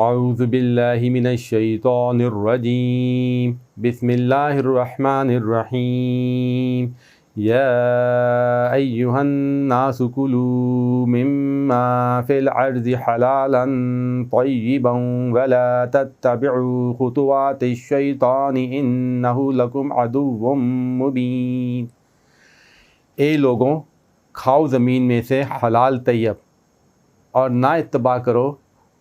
اعوذ باللہ من الشیطان الرجیم بسم اللہ الرحمن الرحیم یا ایہا الناس کلوا مما فی الارض حلالا طیبا ولا تتبعوا خطوات الشیطان انہ لکم عدو مبین۔ اے لوگوں، کھاؤ زمین میں سے حلال طیب اور نہ اتباع کرو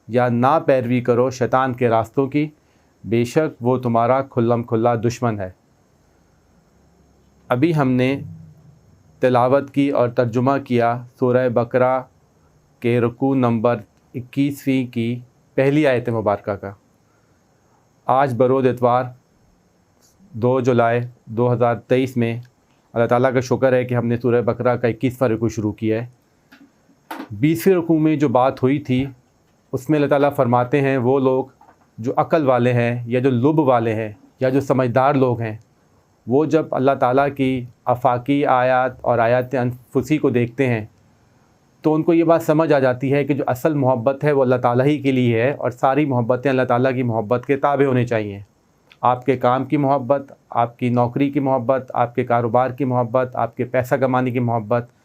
یا نہ پیروی کرو شیطان کے راستوں کی، بے شک وہ تمہارا کھلم کھلا دشمن ہے۔ ابھی ہم نے تلاوت کی اور ترجمہ کیا سورہ بقرہ کے رکوع نمبر 21ویں کی پہلی آیت مبارکہ کا۔ آج بروز اتوار 2 جولائی 2023 میں اللہ تعالیٰ کا شکر ہے کہ ہم نے سورہ بقرہ کا 21واں رکوع شروع کیا ہے۔ 20ویں رکوع میں جو بات ہوئی تھی اس میں اللہ تعالیٰ فرماتے ہیں وہ لوگ جو عقل والے ہیں یا جو لب والے ہیں یا جو سمجھدار لوگ ہیں، وہ جب اللہ تعالیٰ کی آفاقی آیات اور آیات انفسی کو دیکھتے ہیں تو ان کو یہ بات سمجھ آ جاتی ہے کہ جو اصل محبت ہے وہ اللہ تعالیٰ ہی کے لیے ہے، اور ساری محبتیں اللہ تعالیٰ کی محبت کے تابع ہونے چاہیے۔ آپ کے کام کی محبت، آپ کی نوکری کی محبت، آپ کے کاروبار کی محبت، آپ کے پیسہ کمانے کی محبت،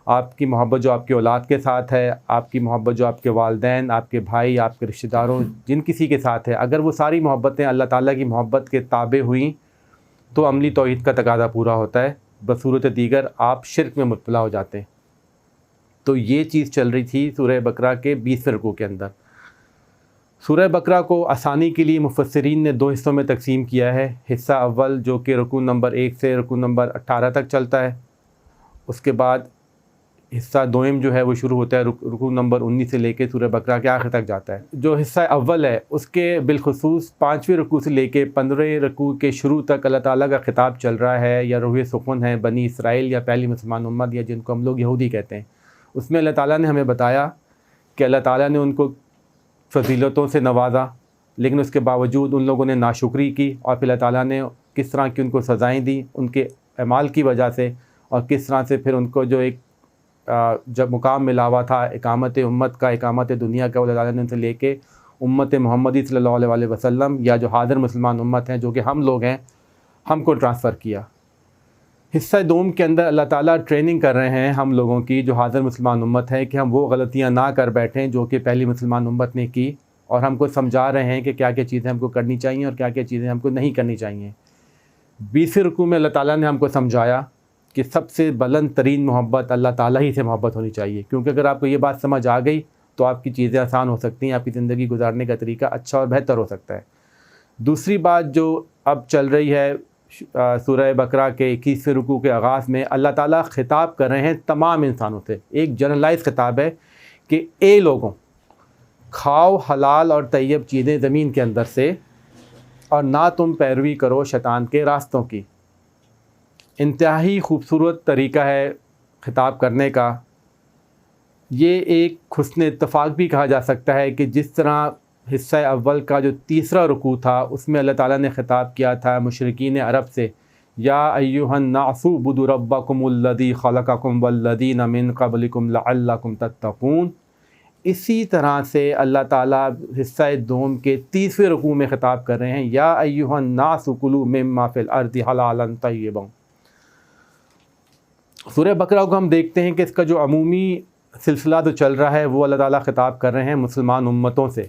آپ کی محبت جو آپ کی اولاد کے ساتھ ہے، آپ کی محبت جو آپ کے والدین، آپ کے بھائی، آپ کے رشتہ داروں، جن کسی کے ساتھ ہے، اگر وہ ساری محبتیں اللہ تعالیٰ کی محبت کے تابع ہوئیں تو عملی توحید کا تقاضا پورا ہوتا ہے، بصورت دیگر آپ شرک میں مبتلا ہو جاتے ہیں۔ تو یہ چیز چل رہی تھی سورہ بقرہ کے 20ویں رکوع کے اندر۔ سورہ بقرہ کو آسانی کے لیے مفسرین نے 2 حصوں میں تقسیم کیا ہے۔ حصہ اول جو کہ رکوع نمبر 1 سے رکوع نمبر 18 تک چلتا ہے، اس کے بعد حصہ دوم جو ہے وہ شروع ہوتا ہے رکوع نمبر 19 سے لے کے سورہ بقرہ کے آخر تک جاتا ہے۔ جو حصہ اول ہے اس کے بالخصوص 5ویں رکوع سے لے کے 15ویں رکوع کے شروع تک اللہ تعالیٰ کا خطاب چل رہا ہے، یا روح سخن ہے بنی اسرائیل یا پہلی مسلمان امت یا جن کو ہم لوگ یہودی کہتے ہیں۔ اس میں اللہ تعالیٰ نے ہمیں بتایا کہ اللہ تعالیٰ نے ان کو فضیلتوں سے نوازا، لیکن اس کے باوجود ان لوگوں نے ناشکری کی، اور پھر اللہ تعالیٰ نے کس طرح کی ان کو سزائیں دی ان کے اعمال کی وجہ سے، اور کس طرح سے پھر ان کو جو ایک جب مقام ملا ہوا تھا اقامت امت کا، اقامت دنیا کا، اللہ تعالیٰ نے ان سے لے کے امت محمدی صلی اللہ علیہ وسلم یا جو حاضر مسلمان امت ہیں جو کہ ہم لوگ ہیں، ہم کو ٹرانسفر کیا۔ حصہ دوم کے اندر اللہ تعالیٰ ٹریننگ کر رہے ہیں ہم لوگوں کی جو حاضر مسلمان امت ہے کہ ہم وہ غلطیاں نہ کر بیٹھیں جو کہ پہلی مسلمان امت نے کی، اور ہم کو سمجھا رہے ہیں کہ کیا کیا چیزیں ہم کو کرنی چاہیے اور کیا کیا چیزیں ہم کو نہیں کرنی چاہیے۔ 20ویں رکوع میں اللہ تعالیٰ نے ہم کو سمجھایا کہ سب سے بلند ترین محبت اللہ تعالیٰ ہی سے محبت ہونی چاہیے، کیونکہ اگر آپ کو یہ بات سمجھ آ گئی تو آپ کی چیزیں آسان ہو سکتی ہیں، آپ کی زندگی گزارنے کا طریقہ اچھا اور بہتر ہو سکتا ہے۔ دوسری بات جو اب چل رہی ہے سورہ بقرہ کے 21ویں رکوع کے آغاز میں، اللہ تعالیٰ خطاب کر رہے ہیں تمام انسانوں سے، ایک جنرلائز خطاب ہے کہ اے لوگوں، کھاؤ حلال اور طیب چیزیں زمین کے اندر سے، اور نہ تم پیروی کرو شیطان کے راستوں کی۔ انتہائی خوبصورت طریقہ ہے خطاب کرنے کا۔ یہ ایک حسن اتفاق بھی کہا جا سکتا ہے کہ جس طرح حصہ اول کا جو 3واں رکوع تھا اس میں اللہ تعالیٰ نے خطاب کیا تھا مشرکین عرب سے، یا ایھا الناس اعبدوا ربکم الذی خلقکم والذین من قبلکم لعلکم تتقون، اسی طرح سے اللہ تعالیٰ حصہ دوم کے 30ویں رکوع میں خطاب کر رہے ہیں، یا ایھا الناس کلوا مما فی الارض حلالا طیبا۔ سورہ بقرہ کو ہم دیکھتے ہیں کہ اس کا جو عمومی سلسلہ جو چل رہا ہے وہ اللہ تعالیٰ خطاب کر رہے ہیں مسلمان امتوں سے۔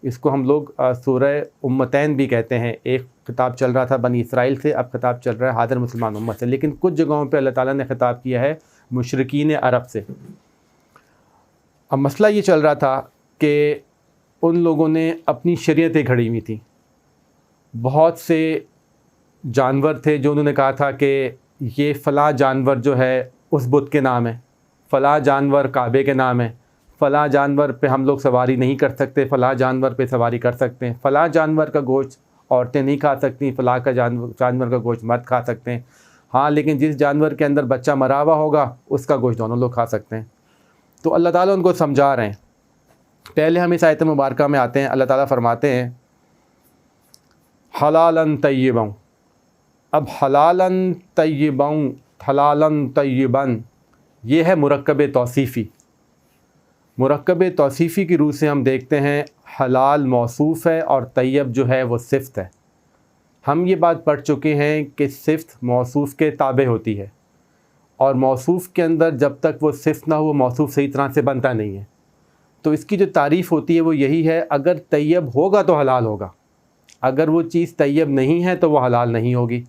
اس کو ہم لوگ سورہ امتین بھی کہتے ہیں۔ ایک خطاب چل رہا تھا بنی اسرائیل سے، اب خطاب چل رہا ہے حاضر مسلمان امت سے، لیکن کچھ جگہوں پہ اللہ تعالیٰ نے خطاب کیا ہے مشرکین عرب سے۔ اب مسئلہ یہ چل رہا تھا کہ ان لوگوں نے اپنی شریعتیں گھڑی ہوئی تھیں۔ بہت سے جانور تھے جو انہوں نے کہا تھا کہ یہ فلاں جانور جو ہے اس بت کے نام ہے، فلاں جانور کعبے کے نام ہے، فلاں جانور پہ ہم لوگ سواری نہیں کر سکتے، فلاں جانور پہ سواری کر سکتے ہیں، فلاں جانور کا گوشت عورتیں نہیں کھا سکتی، فلاں کا جانور کا گوشت مرد کھا سکتے ہیں، ہاں لیکن جس جانور کے اندر بچہ مرا ہوا ہوگا اس کا گوشت دونوں لوگ کھا سکتے ہیں۔ تو اللہ تعالیٰ ان کو سمجھا رہے ہیں۔ پہلے ہم اس آیت مبارکہ میں آتے ہیں، اللہ تعالیٰ فرماتے ہیں حلالا طیبا۔ اب حلالا طیبا، حلالا طیبا، یہ ہے مرکب توصیفی۔ مرکب توصیفی کی روح سے ہم دیکھتے ہیں حلال موصوف ہے اور طیب جو ہے وہ صفت ہے۔ ہم یہ بات پڑھ چکے ہیں کہ صفت موصوف کے تابع ہوتی ہے، اور موصوف کے اندر جب تک وہ صفت نہ ہو وہ موصوف صحیح طرح سے بنتا نہیں ہے۔ تو اس کی جو تعریف ہوتی ہے وہ یہی ہے، اگر طیب ہوگا تو حلال ہوگا، اگر وہ چیز طیب نہیں ہے تو وہ حلال نہیں ہوگی۔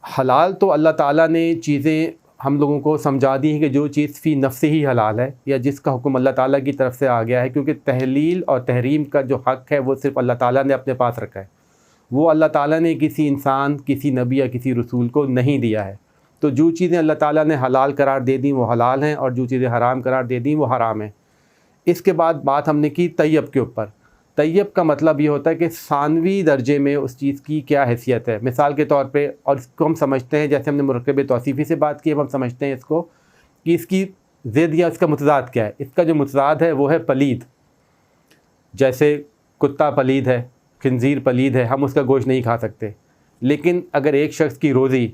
حلال تو اللہ تعالیٰ نے چیزیں ہم لوگوں کو سمجھا دی ہیں کہ جو چیز فی نفس ہی حلال ہے یا جس کا حکم اللہ تعالیٰ کی طرف سے آ گیا ہے، کیونکہ تحلیل اور تحریم کا جو حق ہے وہ صرف اللہ تعالیٰ نے اپنے پاس رکھا ہے، وہ اللہ تعالیٰ نے کسی انسان، کسی نبی یا کسی رسول کو نہیں دیا ہے۔ تو جو چیزیں اللہ تعالیٰ نے حلال قرار دے دیں وہ حلال ہیں، اور جو چیزیں حرام قرار دے دیں وہ حرام ہیں۔ اس کے بعد بات ہم نے کی طیب کے اوپر۔ طیب کا مطلب یہ ہوتا ہے کہ ثانوی درجے میں اس چیز کی کیا حیثیت ہے۔ مثال کے طور پہ، اور اس کو ہم سمجھتے ہیں، جیسے ہم نے مرکب توصیفی سے بات کی، اب ہم سمجھتے ہیں اس کو کہ اس کی ضد یا اس کا متضاد کیا ہے۔ اس کا جو متضاد ہے وہ ہے پلید، جیسے کتا پلید ہے، خنزیر پلید ہے، ہم اس کا گوشت نہیں کھا سکتے۔ لیکن اگر ایک شخص کی روزی،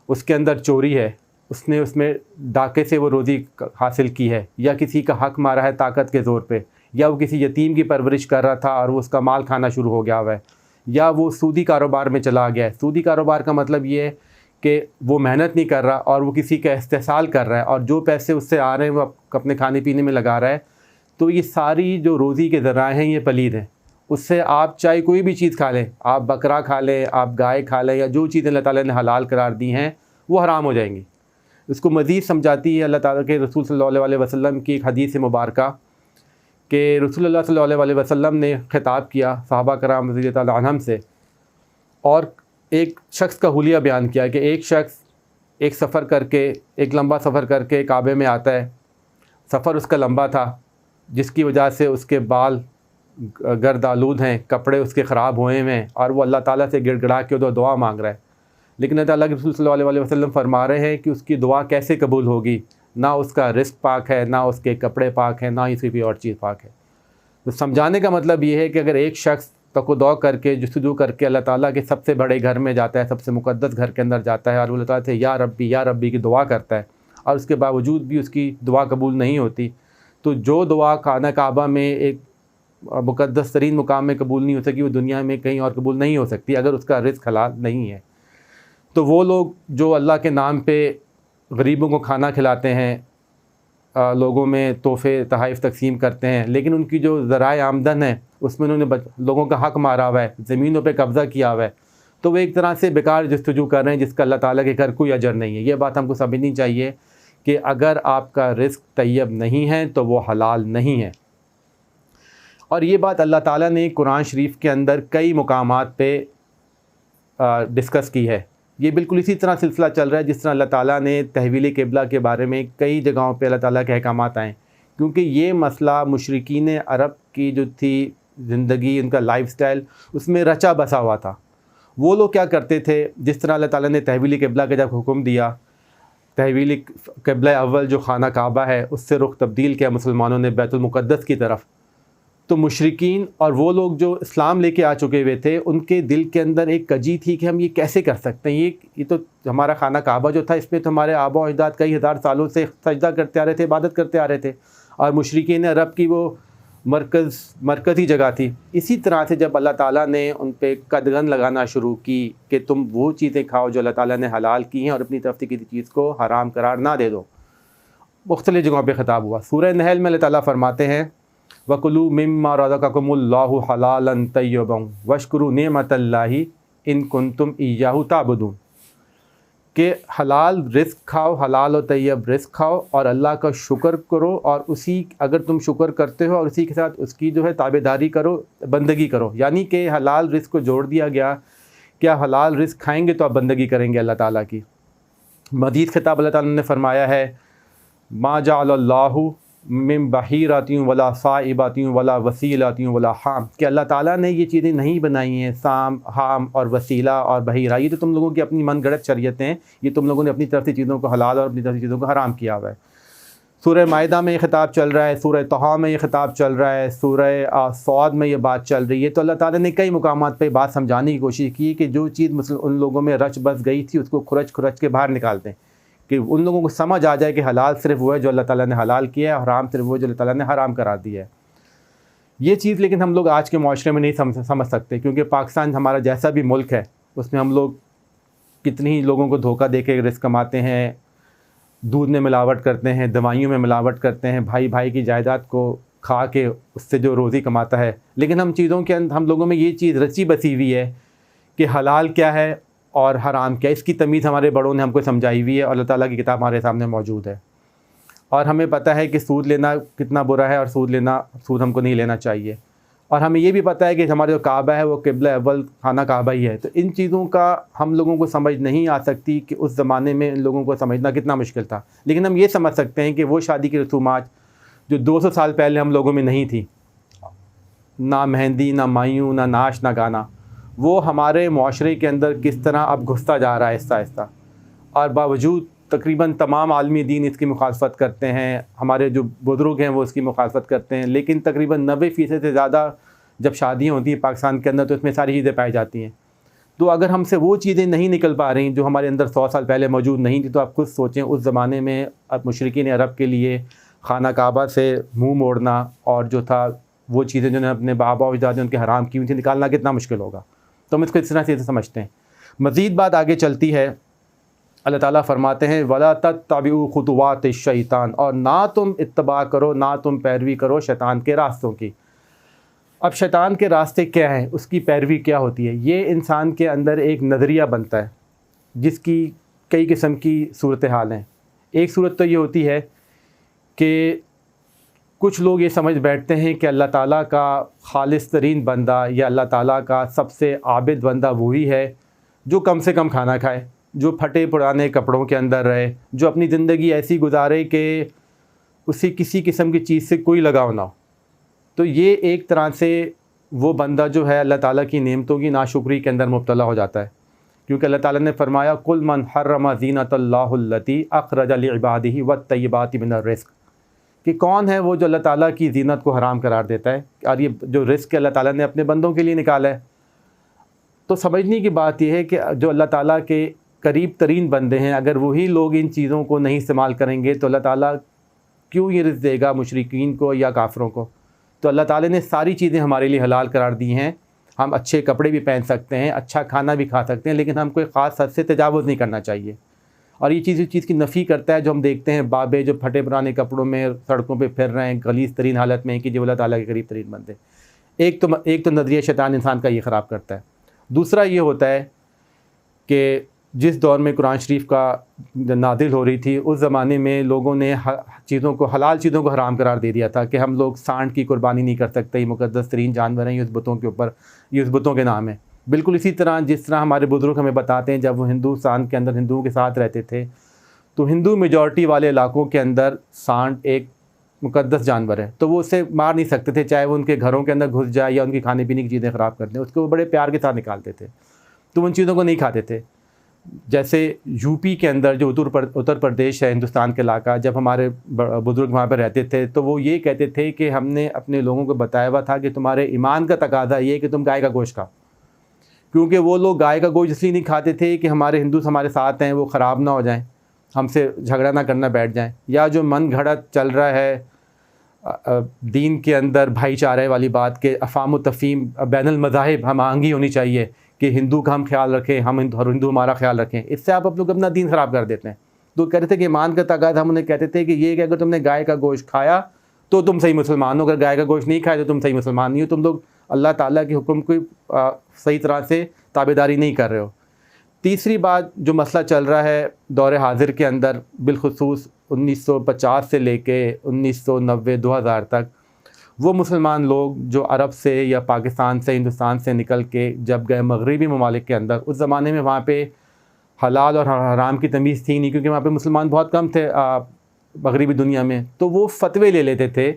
اس کے اندر چوری ہے، اس نے اس میں ڈاکے سے وہ روزی حاصل کی ہے، یا کسی کا حق مارا ہے طاقت کے زور پہ، یا وہ کسی یتیم کی پرورش کر رہا تھا اور وہ اس کا مال کھانا شروع ہو گیا ہوا ہے، یا وہ سودی کاروبار میں چلا گیا ہے۔ سودی کاروبار کا مطلب یہ ہے کہ وہ محنت نہیں کر رہا اور وہ کسی کا استحصال کر رہا ہے، اور جو پیسے اس سے آ رہے ہیں وہ اپنے کھانے پینے میں لگا رہا ہے۔ تو یہ ساری جو روزی کے ذرائع ہیں یہ پلید ہیں۔ اس سے آپ چاہے کوئی بھی چیز کھا لیں، آپ بکرا کھا لیں، آپ گائے کھا لیں، یا جو چیزیں اللہ تعالیٰ نے حلال قرار دی ہیں وہ حرام ہو جائیں گی۔ اس کو مزید سمجھاتی ہے اللہ تعالیٰ کے رسول صلی اللہ علیہ وسلم کی ایک حدیث مبارکہ، کہ رسول اللہ صلی اللہ علیہ وسلم نے خطاب کیا صحابہ کرام رضی اللہ تعالیٰ عنہم سے، اور ایک شخص کا حلیہ بیان کیا کہ ایک شخص ایک سفر کر کے، ایک لمبا سفر کر کے کعبے میں آتا ہے۔ سفر اس کا لمبا تھا، جس کی وجہ سے اس کے بال گرد آلود ہیں، کپڑے اس کے خراب ہوئے ہیں، اور وہ اللہ تعالیٰ سے گڑ گڑا کے ادھر دعا مانگ رہا ہے۔ لیکن اللہ تعالیٰ کے رسول صلی اللہ علیہ وسلم فرما رہے ہیں کہ اس کی دعا کیسے قبول ہوگی؟ نہ اس کا رزق پاک ہے، نہ اس کے کپڑے پاک ہیں، نہ اس کی کوئی اور چیز پاک ہے۔ تو سمجھانے کا مطلب یہ ہے کہ اگر ایک شخص تقوی کر کے، جستجو کر کے اللہ تعالیٰ کے سب سے بڑے گھر میں جاتا ہے، سب سے مقدس گھر کے اندر جاتا ہے، اور اللہ تعالیٰ سے یا ربی کی دعا کرتا ہے، اور اس کے باوجود بھی اس کی دعا قبول نہیں ہوتی، تو جو دعا خانہ کعبہ میں ایک مقدس ترین مقام میں قبول نہیں ہو سکی، وہ دنیا میں کہیں اور قبول نہیں ہو سکتی اگر اس کا رزق حلال نہیں ہے۔ تو وہ لوگ جو اللہ کے نام پہ غریبوں کو کھانا کھلاتے ہیں، لوگوں میں تحفے تحائف تقسیم کرتے ہیں، لیکن ان کی جو ذرائع آمدن ہے اس میں انہوں نے لوگوں کا حق مارا ہوا ہے، زمینوں پہ قبضہ کیا ہوا ہے، تو وہ ایک طرح سے بیکار جستجو کر رہے ہیں جس کا اللہ تعالیٰ کے گھر کوئی اجر نہیں ہے۔ یہ بات ہم کو سمجھنی چاہیے کہ اگر آپ کا رزق طیب نہیں ہے تو وہ حلال نہیں ہے۔ اور یہ بات اللہ تعالیٰ نے قرآن شریف کے اندر کئی مقامات پہ ڈسکس کی ہے۔ یہ بالکل اسی طرح سلسلہ چل رہا ہے جس طرح اللہ تعالیٰ نے تحویل قبلہ کے بارے میں کئی جگہوں پہ اللہ تعالیٰ کے احکامات آئے، کیونکہ یہ مسئلہ مشرکین عرب کی جو تھی زندگی، ان کا لائف سٹائل، اس میں رچا بسا ہوا تھا۔ وہ لوگ کیا کرتے تھے، جس طرح اللہ تعالیٰ نے تحویل قبلہ کا جب حکم دیا، تحویل قبلہ اول جو خانہ کعبہ ہے اس سے رخ تبدیل کیا مسلمانوں نے بیت المقدس کی طرف، تو مشرکین اور وہ لوگ جو اسلام لے کے آ چکے ہوئے تھے ان کے دل کے اندر ایک کجی تھی کہ ہم یہ کیسے کر سکتے ہیں، یہ تو ہمارا خانہ کعبہ جو تھا اس میں تو ہمارے آبا و اجداد کئی ہزار سالوں سے سجدہ کرتے آ رہے تھے، عبادت کرتے آ رہے تھے، اور مشرکین عرب کی وہ مرکزی جگہ تھی۔ اسی طرح سے جب اللہ تعالیٰ نے ان پہ قدغن لگانا شروع کی کہ تم وہ چیزیں کھاؤ جو اللہ تعالیٰ نے حلال کی ہیں اور اپنی طرف سے کسی چیز کو حرام قرار نہ دے دو، مختلف جگہوں پہ خطاب ہوا۔ سورہ نحل میں اللہ تعالیٰ فرماتے ہیں وَكُلُوا مِمَّا رَزَقَكُمُ اللَّهُ حَلَالًا طَيِّبًا وَاشْكُرُوا نِعْمَةَ اللَّهِ إِن كُنتُمْ إِيَّاهُ تَعْبُدُونَ، کہ حلال رزق کھاؤ، حلال و طیب رزق کھاؤ اور اللہ کا شکر کرو، اور اسی اگر تم شکر کرتے ہو اور اسی کے ساتھ اس کی جو ہے تابع داری کرو، بندگی کرو، یعنی کہ حلال رزق کو جوڑ دیا گیا کہ آپ حلال رزق کھائیں گے تو آپ بندگی کریں گے اللہ تعالیٰ کی۔ مزید خطاب اللہ تعالیٰ نے فرمایا ہے ما جعل اللہ من بحیرات ولا صائبات ولا وسیلات ولا حام، کہ اللہ تعالیٰ نے یہ چیزیں نہیں بنائی ہیں، سام، حام اور وسیلہ اور بحیرہ، یہ تو تم لوگوں کی اپنی من گھڑت شریعتیں ہیں، یہ تم لوگوں نے اپنی طرف سے چیزوں کو حلال اور اپنی طرف سے چیزوں کو حرام کیا ہوا ہے۔ سورہ مائدہ میں یہ خطاب چل رہا ہے، سورہ طہ میں یہ خطاب چل رہا ہے، سورہ صاد میں یہ بات چل رہی ہے۔ تو اللہ تعالیٰ نے کئی مقامات پہ بات سمجھانے کی کوشش کی کہ جو چیز ان لوگوں میں رچ بس گئی تھی اس کو کھرچ کے باہر نکال دیں، کہ ان لوگوں کو سمجھ آ جائے کہ حلال صرف وہ ہے جو اللہ تعالیٰ نے حلال کیا ہے، اور حرام صرف وہ ہے جو اللہ تعالیٰ نے حرام کرا دیا ہے۔ یہ چیز لیکن ہم لوگ آج کے معاشرے میں نہیں سمجھ سکتے، کیونکہ پاکستان ہمارا جیسا بھی ملک ہے اس میں ہم لوگ کتنی ہی لوگوں کو دھوکہ دے کے رزق کماتے ہیں، دودھ میں ملاوٹ کرتے ہیں، دوائیوں میں ملاوٹ کرتے ہیں، بھائی بھائی کی جائیداد کو کھا کے اس سے جو روزی کماتا ہے. لیکن ہم چیزوں کے اندر ہم لوگوں میں یہ چیز رچی بسی ہوئی ہے کہ حلال کیا ہے اور حرام کیا ہے. اس کی تمیز ہمارے بڑوں نے ہم کو سمجھائی ہوئی ہے اور اللہ تعالیٰ کی کتاب ہمارے سامنے موجود ہے. اور ہمیں پتہ ہے کہ سود لینا کتنا برا ہے اور سود ہم کو نہیں لینا چاہیے. اور ہمیں یہ بھی پتہ ہے کہ ہمارا جو کعبہ ہے وہ قبلہ اول خانہ کعبہ ہی ہے. تو ان چیزوں کا ہم لوگوں کو سمجھ نہیں آ سکتی کہ اس زمانے میں ان لوگوں کو سمجھنا کتنا مشکل تھا. لیکن ہم یہ سمجھ سکتے ہیں کہ وہ شادی کی رسومات جو 200 سال پہلے ہم لوگوں میں نہیں تھی، نہ مہندی، نہ مایوں، نہ ناچ، نہ گانا، وہ ہمارے معاشرے کے اندر کس طرح اب گھستا جا رہا ہے آہستہ آہستہ. اور باوجود تقریباً تمام عالمی دین اس کی مخالفت کرتے ہیں، ہمارے جو بزرگ ہیں وہ اس کی مخالفت کرتے ہیں، لیکن تقریباً 90% سے زیادہ جب شادیاں ہوتی ہیں پاکستان کے اندر تو اس میں ساری چیزیں پائی جاتی ہیں. تو اگر ہم سے وہ چیزیں نہیں نکل پا رہی جو ہمارے اندر 100 سال پہلے موجود نہیں تھی، تو آپ خود سوچیں اس زمانے میں اب مشرکین عرب کے لیے خانہ کعبہ سے منہ موڑنا اور جو تھا وہ چیزیں جو نے اپنے بابا و اجداد نے ان کے حرام کی ہوئی تھی نکالنا کتنا مشکل ہوگا. تو ہم اس کو اس طرح سے سمجھتے ہیں. مزید بات آگے چلتی ہے، اللہ تعالیٰ فرماتے ہیں وَلَا تَتَّبِعُوا خُطُوَاتِ الشَّیطان، اور نہ تم اتباع کرو، نہ تم پیروی کرو شیطان کے راستوں کی. اب شیطان کے راستے کیا ہیں، اس کی پیروی کیا ہوتی ہے؟ یہ انسان کے اندر ایک نظریہ بنتا ہے جس کی کئی قسم کی صورتحال ہیں. ایک صورت تو یہ ہوتی ہے کہ کچھ لوگ یہ سمجھ بیٹھتے ہیں کہ اللہ تعالیٰ کا خالص ترین بندہ یا اللہ تعالیٰ کا سب سے عابد بندہ وہی ہے جو کم سے کم کھانا کھائے، جو پھٹے پرانے کپڑوں کے اندر رہے، جو اپنی زندگی ایسی گزارے کہ اسے کسی قسم کی چیز سے کوئی لگاؤ نہ ہو. تو یہ ایک طرح سے وہ بندہ جو ہے اللہ تعالیٰ کی نعمتوں کی ناشکری کے اندر مبتلا ہو جاتا ہے، کیونکہ اللہ تعالیٰ نے فرمایا قُلْ مَنْ حَرَّمَ زِینَةَ اللَّهِ الَّتِی أَخْرَجَ لِعِبَادِهِ وَالطَّیِّبَاتِ مِنَ الرِّزْقِ، کہ کون ہے وہ جو اللہ تعالیٰ کی زینت کو حرام قرار دیتا ہے اور یہ جو رزق اللہ تعالیٰ نے اپنے بندوں کے لیے نکالا ہے. تو سمجھنے کی بات یہ ہے کہ جو اللہ تعالیٰ کے قریب ترین بندے ہیں اگر وہی لوگ ان چیزوں کو نہیں استعمال کریں گے تو اللہ تعالیٰ کیوں یہ رزق دے گا مشرکین کو یا کافروں کو؟ تو اللہ تعالیٰ نے ساری چیزیں ہمارے لیے حلال قرار دی ہیں. ہم اچھے کپڑے بھی پہن سکتے ہیں، اچھا کھانا بھی کھا سکتے ہیں، لیکن ہم کوئی خاص حد سے تجاوز نہیں کرنا چاہیے. اور یہ چیز اس چیز کی نفی کرتا ہے جو ہم دیکھتے ہیں بابے جو پھٹے پرانے کپڑوں میں سڑکوں پہ پھر رہے ہیں غلیظ ترین حالت میں کہ جو اللہ تعالیٰ کے قریب ترین بندے. ایک تو نظریہ شیطان انسان کا یہ خراب کرتا ہے. دوسرا یہ ہوتا ہے کہ جس دور میں قرآن شریف کا نازل ہو رہی تھی اس زمانے میں لوگوں نے حلال چیزوں کو حرام قرار دے دیا تھا کہ ہم لوگ سانڈ کی قربانی نہیں کر سکتے، یہ مقدس ترین جانور ہیں، یہ اس بتوں کے اوپر، یہ اس بتوں کے نام ہیں. بالکل اسی طرح جس طرح ہمارے بزرگ ہمیں بتاتے ہیں جب وہ ہندوستان کے اندر ہندوؤں کے ساتھ رہتے تھے تو ہندو میجورٹی والے علاقوں کے اندر سانڈ ایک مقدس جانور ہے، تو وہ اسے مار نہیں سکتے تھے، چاہے وہ ان کے گھروں کے اندر گھس جائے یا ان کی کھانے پینے کی چیزیں خراب کر دیں، اس کو وہ بڑے پیار کے ساتھ نکالتے تھے. تو ان چیزوں کو نہیں کھاتے تھے. جیسے یو پی کے اندر جو اتر پردیش ہے ہندوستان کے علاقہ، جب ہمارے بزرگ وہاں پہ رہتے تھے تو وہ یہ کہتے تھے کہ ہم نے اپنے لوگوں کو بتایا ہوا تھا کہ تمہارے ایمان کا تقاضا یہ ہے کہ تم گائے کا گوشت کھاؤ، کیونکہ وہ لوگ گائے کا گوشت اس لیے نہیں کھاتے تھے کہ ہمارے ہندو ہمارے ساتھ ہیں وہ خراب نہ ہو جائیں، ہم سے جھگڑا نہ کرنا بیٹھ جائیں، یا جو من گھڑت چل رہا ہے دین کے اندر بھائی چارے والی بات کہ افہام و تفہیم بین المذاہب ہم آہنگی ہونی چاہیے کہ ہندو کا ہم خیال رکھیں، ہم ہندو ہمارا خیال رکھیں. اس سے آپ لوگ اپنا دین خراب کر دیتے ہیں. تو کہتے تھے کہ ایمان کا تقاضا، ہم انہیں کہتے تھے کہ یہ کہ اگر تم نے گائے کا گوشت کھایا تو تم صحیح مسلمان ہو، اگر گائے کا گوشت نہیں کھایا تو تم صحیح مسلمان نہیں ہو، تم لوگ اللہ تعالیٰ کے حکم کو صحیح طرح سے تابعداری نہیں کر رہے ہو. تیسری بات جو مسئلہ چل رہا ہے دور حاضر کے اندر بالخصوص 1950 سے لے کے 1990-2000 تک، وہ مسلمان لوگ جو عرب سے یا پاکستان سے ہندوستان سے نکل کے جب گئے مغربی ممالک کے اندر، اس زمانے میں وہاں پہ حلال اور حرام کی تمیز تھی نہیں، کیونکہ وہاں پہ مسلمان بہت کم تھے مغربی دنیا میں. تو وہ فتوے لے لیتے تھے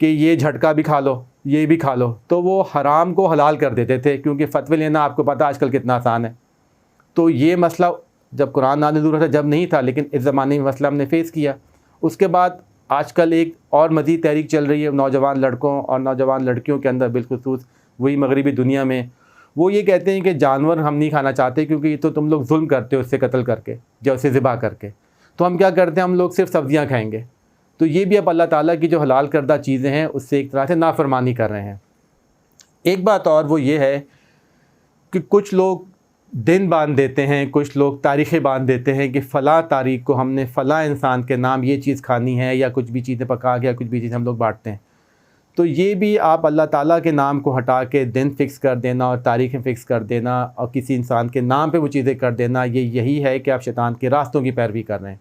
کہ یہ جھٹکا بھی کھا لو، یہ بھی کھا لو، تو وہ حرام کو حلال کر دیتے تھے، کیونکہ فتوے لینا آپ کو پتہ آج کل کتنا آسان ہے. تو یہ مسئلہ جب قرآن نازل ہوا تھا جب نہیں تھا، لیکن اس زمانے میں مسئلہ ہم نے فیس کیا. اس کے بعد آج کل ایک اور مزید تحریک چل رہی ہے نوجوان لڑکوں اور نوجوان لڑکیوں کے اندر بالخصوص وہی مغربی دنیا میں. وہ یہ کہتے ہیں کہ جانور ہم نہیں کھانا چاہتے کیونکہ یہ تو تم لوگ ظلم کرتے ہو اس سے قتل کر کے یا اسے ذبح کر کے، تو ہم کیا کرتے ہیں، ہم لوگ صرف سبزیاں کھائیں گے. تو یہ بھی اب اللہ تعالیٰ کی جو حلال کردہ چیزیں ہیں اس سے ایک طرح سے نافرمانی کر رہے ہیں۔ ایک بات اور وہ یہ ہے کہ کچھ لوگ دن باندھ دیتے ہیں، کچھ لوگ تاریخیں باندھ دیتے ہیں کہ فلاں تاریخ کو ہم نے فلاں انسان کے نام یہ چیز کھانی ہے، یا کچھ بھی چیزیں پکا کے یا کچھ بھی چیزیں ہم لوگ بانٹتے ہیں۔ تو یہ بھی آپ اللہ تعالیٰ کے نام کو ہٹا کے دن فکس کر دینا اور تاریخیں فکس کر دینا اور کسی انسان کے نام پہ وہ چیزیں کر دینا، یہی ہے کہ آپ شیطان کے راستوں کی پیروی کر رہے ہیں۔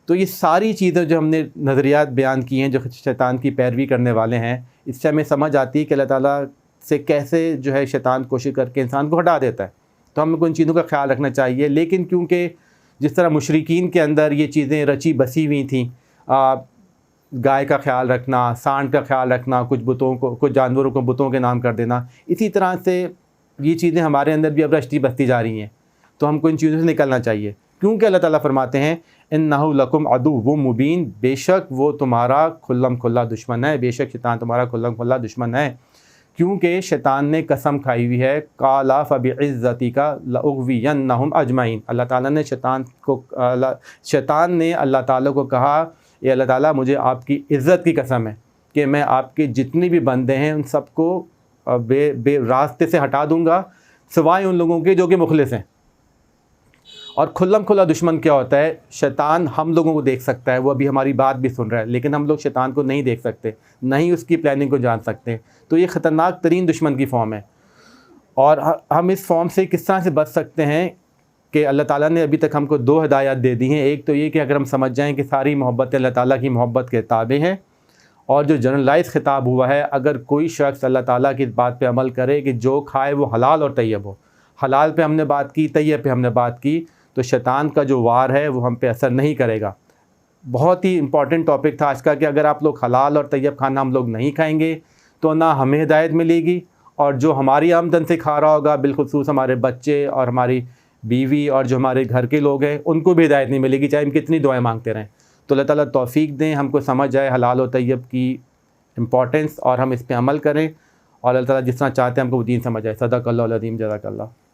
تو یہ ساری چیزیں جو ہم نے نظریات بیان کی ہیں جو شیطان کی پیروی کرنے والے ہیں، اس سے ہمیں سمجھ آتی ہے کہ اللہ تعالیٰ سے کیسے جو ہے شیطان کوشش کر کے انسان کو ہٹا دیتا ہے۔ تو ہم کو ان چیزوں کا خیال رکھنا چاہیے، لیکن کیونکہ جس طرح مشرکین کے اندر یہ چیزیں رچی بسی ہوئی تھیں، گائے کا خیال رکھنا، سانڈ کا خیال رکھنا، کچھ جانوروں کو بتوں کے نام کر دینا، اسی طرح سے یہ چیزیں ہمارے اندر بھی اب رچتی بستی جا رہی ہیں۔ تو ہم کو ان چیزوں سے نکلنا چاہیے، کیونکہ اللہ تعالیٰ فرماتے ہیں اِنَّهُ لَكُمْ عَدُوٌّ مُبِينٌ، بے شک وہ تمہارا کھلم کھلا دشمن ہے، بے شک شیطان تمہارا کھلم کھلا دشمن ہے، کیونکہ شیطان نے قسم کھائی ہوئی ہے قَالَ فَبِعِزَّتِكَ لَأُغْوِيَنَّهُمْ أَجْمَعِينَ، اللہ تعالیٰ نے شیطان نے اللہ تعالیٰ کو کہا اے اللہ تعالیٰ مجھے آپ کی عزت کی قسم ہے کہ میں آپ کے جتنے بھی بندے ہیں ان سب کو بے راستے سے ہٹا دوں گا سوائے ان لوگوں کے جو کہ مخلص ہیں۔ اور کھلم کھلا دشمن کیا ہوتا ہے؟ شیطان ہم لوگوں کو دیکھ سکتا ہے، وہ ابھی ہماری بات بھی سن رہا ہے، لیکن ہم لوگ شیطان کو نہیں دیکھ سکتے، نہ ہی اس کی پلاننگ کو جان سکتے۔ تو یہ خطرناک ترین دشمن کی فارم ہے، اور ہم اس فارم سے کس طرح سے بچ سکتے ہیں کہ اللہ تعالیٰ نے ابھی تک ہم کو 2 ہدایات دے دی ہیں۔ ایک تو یہ کہ اگر ہم سمجھ جائیں کہ ساری محبتیں اللہ تعالیٰ کی محبت کے تابع ہیں، اور جو جنرلائز خطاب ہوا ہے اگر کوئی شخص اللہ تعالیٰ کی اس بات پہ عمل کرے کہ جو کھائے وہ حلال اور طیب ہو، حلال پہ ہم نے بات کی، طیب پہ ہم نے بات کی، تو شیطان کا جو وار ہے وہ ہم پہ اثر نہیں کرے گا۔ بہت ہی امپورٹنٹ ٹاپک تھا آج کا کہ اگر آپ لوگ حلال اور طیب کھانا ہم لوگ نہیں کھائیں گے تو نہ ہمیں ہدایت ملے گی، اور جو ہماری آمدن سے کھا رہا ہوگا بالخصوص ہمارے بچے اور ہماری بیوی اور جو ہمارے گھر کے لوگ ہیں ان کو بھی ہدایت نہیں ملے گی، چاہے ہم کتنی دعائیں مانگتے رہیں۔ تو اللہ تعالیٰ توفیق دیں، ہم کو سمجھ جائے حلال و طیب کی امپورٹنس اور ہم اس پہ عمل کریں، اور اللہ تعالیٰ جس طرح چاہتے ہیں ہم کو وہ دین سمجھ آئے۔ صدق اللہ العظیم، جزاک اللہ۔